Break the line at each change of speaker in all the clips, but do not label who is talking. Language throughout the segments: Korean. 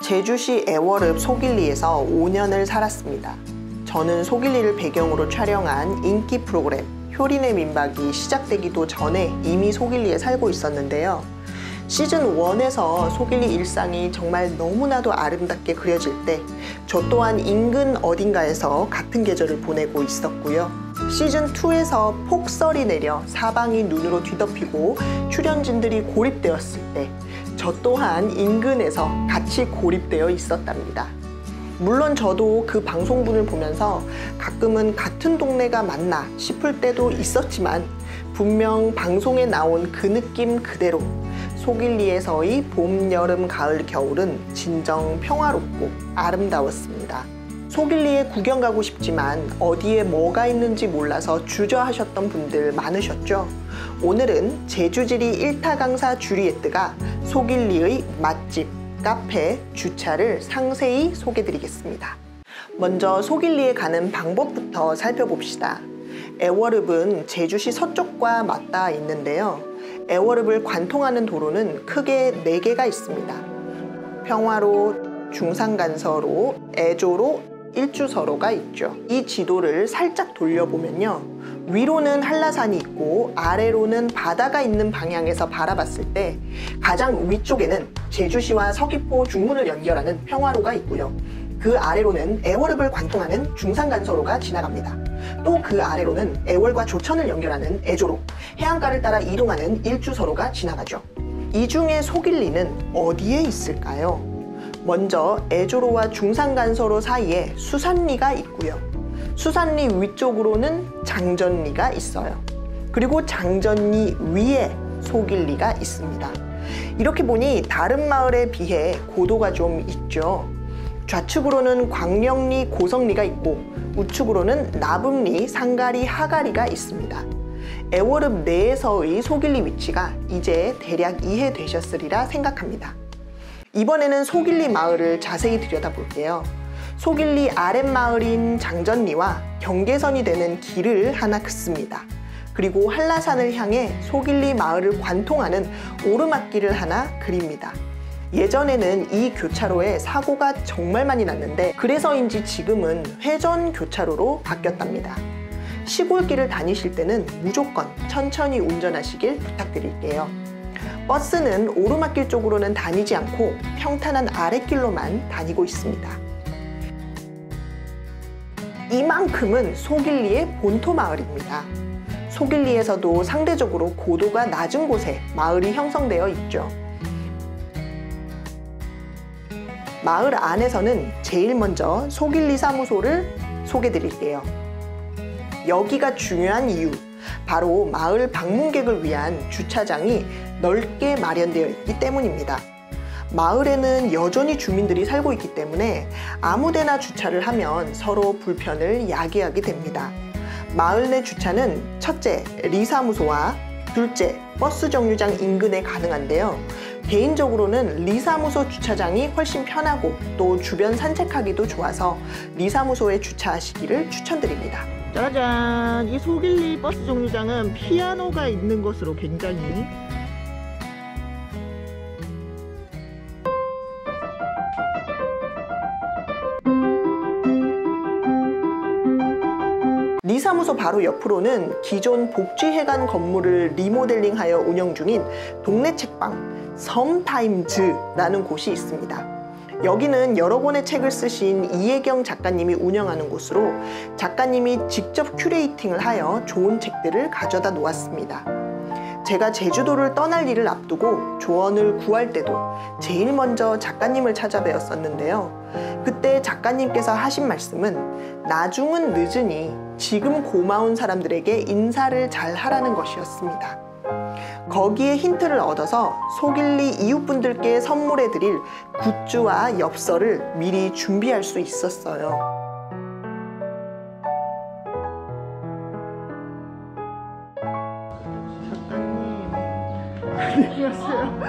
제주시 애월읍 소길리에서 5년을 살았습니다. 저는 소길리를 배경으로 촬영한 인기 프로그램 효린의 민박이 시작되기도 전에 이미 소길리에 살고 있었는데요. 시즌 1에서 소길리 일상이 정말 너무나도 아름답게 그려질 때 저 또한 인근 어딘가에서 같은 계절을 보내고 있었고요. 시즌 2에서 폭설이 내려 사방이 눈으로 뒤덮이고 출연진들이 고립되었을 때 저 또한 인근에서 같이 고립되어 있었답니다. 물론 저도 그 방송분을 보면서 가끔은 같은 동네가 맞나 싶을 때도 있었지만 분명 방송에 나온 그 느낌 그대로 소길리에서의 봄, 여름, 가을, 겨울은 진정 평화롭고 아름다웠습니다. 소길리에 구경 가고 싶지만 어디에 뭐가 있는지 몰라서 주저하셨던 분들 많으셨죠? 오늘은 제주지리 1타 강사 주리에뜨가 소길리의 맛집, 카페, 주차를 상세히 소개드리겠습니다. 먼저 소길리에 가는 방법부터 살펴봅시다. 애월읍은 제주시 서쪽과 맞닿아 있는데요. 애월읍을 관통하는 도로는 크게 4개가 있습니다. 평화로, 중산간서로, 애조로, 일주서로가 있죠. 이 지도를 살짝 돌려보면요. 위로는 한라산이 있고 아래로는 바다가 있는 방향에서 바라봤을 때 가장 위쪽에는 제주시와 서귀포 중문을 연결하는 평화로가 있고요. 그 아래로는 애월읍을 관통하는 중산간서로가 지나갑니다. 또 그 아래로는 애월과 조천을 연결하는 애조로, 해안가를 따라 이동하는 일주서로가 지나가죠. 이 중에 소길리는 어디에 있을까요? 먼저 애조로와 중산간서로 사이에 수산리가 있고요. 수산리 위쪽으로는 장전리가 있어요. 그리고 장전리 위에 소길리가 있습니다. 이렇게 보니 다른 마을에 비해 고도가 좀 있죠. 좌측으로는 광령리, 고성리가 있고 우측으로는 나북리, 상가리, 하가리가 있습니다. 애월읍 내에서의 소길리 위치가 이제 대략 이해되셨으리라 생각합니다. 이번에는 소길리 마을을 자세히 들여다볼게요. 소길리 아랫마을인 장전리와 경계선이 되는 길을 하나 긋습니다. 그리고 한라산을 향해 소길리 마을을 관통하는 오르막길을 하나 그립니다. 예전에는 이 교차로에 사고가 정말 많이 났는데 그래서인지 지금은 회전 교차로로 바뀌었답니다. 시골길을 다니실 때는 무조건 천천히 운전하시길 부탁드릴게요. 버스는 오르막길 쪽으로는 다니지 않고 평탄한 아랫길로만 다니고 있습니다. 이만큼은 소길리의 본토 마을입니다. 소길리에서도 상대적으로 고도가 낮은 곳에 마을이 형성되어 있죠. 마을 안에서는 제일 먼저 소길리 사무소를 소개드릴게요. 여기가 중요한 이유, 바로 마을 방문객을 위한 주차장이 넓게 마련되어 있기 때문입니다. 마을에는 여전히 주민들이 살고 있기 때문에 아무데나 주차를 하면 서로 불편을 야기하게 됩니다. 마을 내 주차는 첫째, 리사무소와 둘째, 버스 정류장 인근에 가능한데요. 개인적으로는 리사무소 주차장이 훨씬 편하고 또 주변 산책하기도 좋아서 리사무소에 주차하시기를 추천드립니다. 짜잔! 이 소길리 버스 정류장은 피아노가 있는 것으로 굉장히 리사무소 바로 옆으로는 기존 복지회관 건물을 리모델링하여 운영 중인 동네 책방 섬타임즈라는 곳이 있습니다. 여기는 여러 권의 책을 쓰신 이혜경 작가님이 운영하는 곳으로 작가님이 직접 큐레이팅을 하여 좋은 책들을 가져다 놓았습니다. 제가 제주도를 떠날 일을 앞두고 조언을 구할 때도 제일 먼저 작가님을 찾아뵈었었는데요. 그때 작가님께서 하신 말씀은 나중은 늦으니 지금 고마운 사람들에게 인사를 잘 하라는 것이었습니다. 거기에 힌트를 얻어서 소길리 이웃분들께 선물해드릴 굿즈와 엽서를 미리 준비할 수 있었어요. 작가님, 안녕하세요.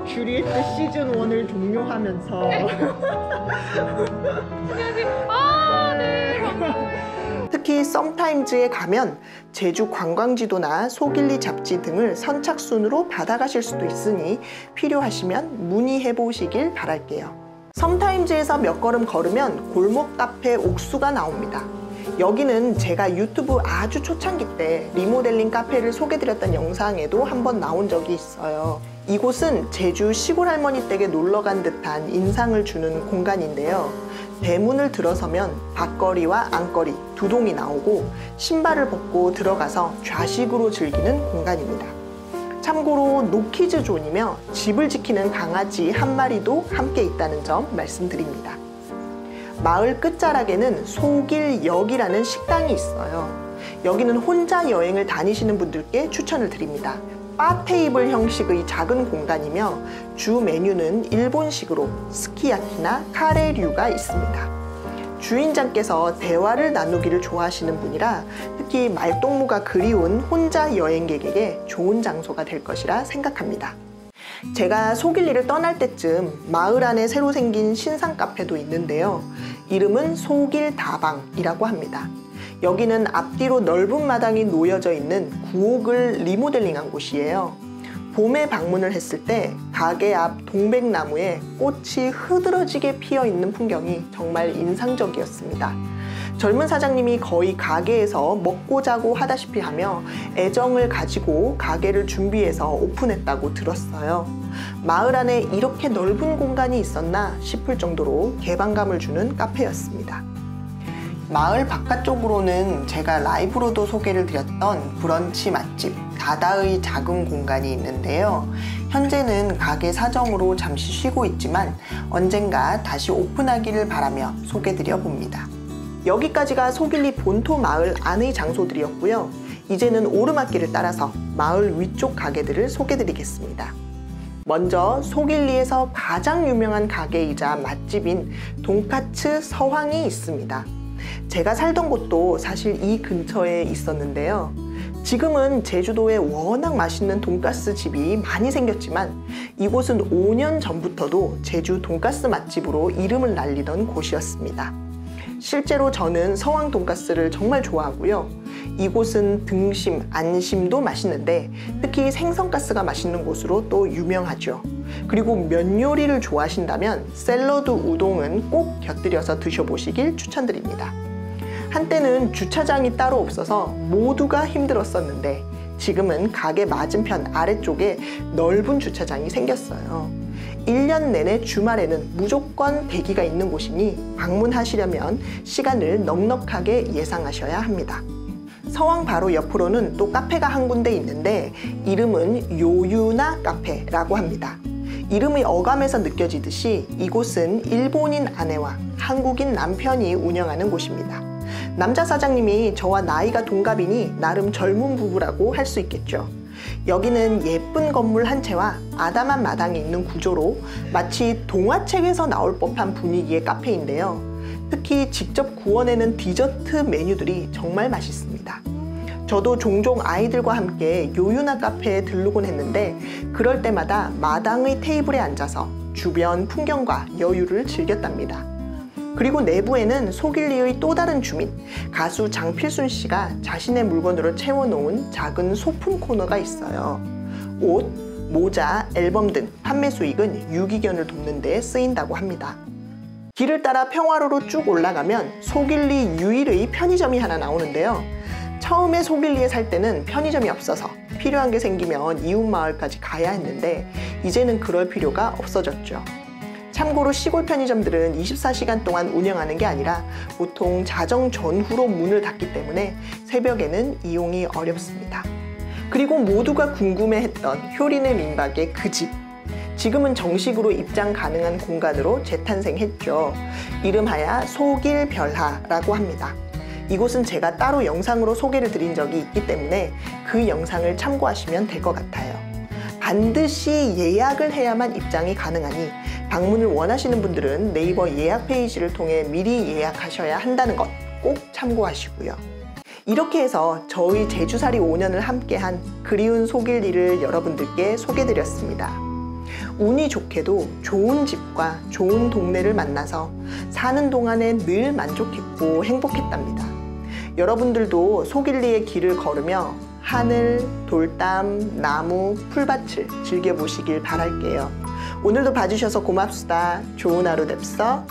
주리에뜨 시즌 1을 종료하면서
안녕하세요. 아, 네.
특히 썸타임즈에 가면 제주 관광지도나 소길리 잡지 등을 선착순으로 받아가실 수도 있으니 필요하시면 문의해 보시길 바랄게요. 썸타임즈에서 몇 걸음 걸으면 골목 카페 옥수가 나옵니다. 여기는 제가 유튜브 아주 초창기 때 리모델링 카페를 소개드렸던 영상에도 한번 나온 적이 있어요. 이곳은 제주 시골 할머니 댁에 놀러간 듯한 인상을 주는 공간인데요. 대문을 들어서면 밖거리와 안거리 두 동이 나오고 신발을 벗고 들어가서 좌식으로 즐기는 공간입니다. 참고로 노키즈 존이며 집을 지키는 강아지 한 마리도 함께 있다는 점 말씀드립니다. 마을 끝자락에는 소길역이라는 식당이 있어요. 여기는 혼자 여행을 다니시는 분들께 추천을 드립니다. 바 테이블 형식의 작은 공간이며 주 메뉴는 일본식으로 스키야키나 카레류가 있습니다. 주인장께서 대화를 나누기를 좋아하시는 분이라 특히 말동무가 그리운 혼자 여행객에게 좋은 장소가 될 것이라 생각합니다. 제가 소길리를 떠날 때쯤 마을 안에 새로 생긴 신상 카페도 있는데요. 이름은 소길다방이라고 합니다. 여기는 앞뒤로 넓은 마당이 놓여져 있는 구옥을 리모델링한 곳이에요. 봄에 방문을 했을 때 가게 앞 동백나무에 꽃이 흐드러지게 피어 있는 풍경이 정말 인상적이었습니다. 젊은 사장님이 거의 가게에서 먹고 자고 하다시피 하며 애정을 가지고 가게를 준비해서 오픈했다고 들었어요. 마을 안에 이렇게 넓은 공간이 있었나 싶을 정도로 개방감을 주는 카페였습니다. 마을 바깥쪽으로는 제가 라이브로도 소개를 드렸던 브런치 맛집 다다의 작은 공간이 있는데요. 현재는 가게 사정으로 잠시 쉬고 있지만 언젠가 다시 오픈하기를 바라며 소개드려 봅니다. 여기까지가 소길리 본토 마을 안의 장소들이었고요. 이제는 오르막길을 따라서 마을 위쪽 가게들을 소개드리겠습니다. 먼저 소길리에서 가장 유명한 가게이자 맛집인 돈까츠 서황이 있습니다. 제가 살던 곳도 사실 이 근처에 있었는데요. 지금은 제주도에 워낙 맛있는 돈가스 집이 많이 생겼지만 이곳은 5년 전부터도 제주 돈가스 맛집으로 이름을 날리던 곳이었습니다. 실제로 저는 서황 돈가스를 정말 좋아하고요. 이곳은 등심, 안심도 맛있는데 특히 생선가스가 맛있는 곳으로 또 유명하죠. 그리고 면 요리를 좋아하신다면 샐러드 우동은 꼭 곁들여서 드셔보시길 추천드립니다. 한때는 주차장이 따로 없어서 모두가 힘들었었는데 지금은 가게 맞은편 아래쪽에 넓은 주차장이 생겼어요. 1년 내내 주말에는 무조건 대기가 있는 곳이니 방문하시려면 시간을 넉넉하게 예상하셔야 합니다. 서황 바로 옆으로는 또 카페가 한 군데 있는데 이름은 요유나 카페라고 합니다. 이름의 어감에서 느껴지듯이 이곳은 일본인 아내와 한국인 남편이 운영하는 곳입니다. 남자 사장님이 저와 나이가 동갑이니 나름 젊은 부부라고 할 수 있겠죠. 여기는 예쁜 건물 한 채와 아담한 마당이 있는 구조로 마치 동화책에서 나올 법한 분위기의 카페인데요. 특히 직접 구워내는 디저트 메뉴들이 정말 맛있습니다. 저도 종종 아이들과 함께 요유나 카페에 들르곤 했는데 그럴 때마다 마당의 테이블에 앉아서 주변 풍경과 여유를 즐겼답니다. 그리고 내부에는 소길리의 또 다른 주민, 가수 장필순 씨가 자신의 물건으로 채워놓은 작은 소품 코너가 있어요. 옷, 모자, 앨범 등 판매 수익은 유기견을 돕는 데 쓰인다고 합니다. 길을 따라 평화로로 쭉 올라가면 소길리 유일의 편의점이 하나 나오는데요. 처음에 소길리에 살 때는 편의점이 없어서 필요한 게 생기면 이웃마을까지 가야 했는데 이제는 그럴 필요가 없어졌죠. 참고로 시골 편의점들은 24시간 동안 운영하는 게 아니라 보통 자정 전후로 문을 닫기 때문에 새벽에는 이용이 어렵습니다. 그리고 모두가 궁금해했던 효린의 민박의 그 집. 지금은 정식으로 입장 가능한 공간으로 재탄생했죠. 이름하야 소길별하라고 합니다. 이곳은 제가 따로 영상으로 소개를 드린 적이 있기 때문에 그 영상을 참고하시면 될 것 같아요. 반드시 예약을 해야만 입장이 가능하니 방문을 원하시는 분들은 네이버 예약 페이지를 통해 미리 예약하셔야 한다는 것 꼭 참고하시고요. 이렇게 해서 저희 제주살이 5년을 함께한 그리운 소길리를 여러분들께 소개드렸습니다. 운이 좋게도 좋은 집과 좋은 동네를 만나서 사는 동안에 늘 만족했고 행복했답니다. 여러분들도 속일리의 길을 걸으며 하늘, 돌담, 나무, 풀밭을 즐겨보시길 바랄게요. 오늘도 봐주셔서 고맙습니다. 좋은 하루 됩서.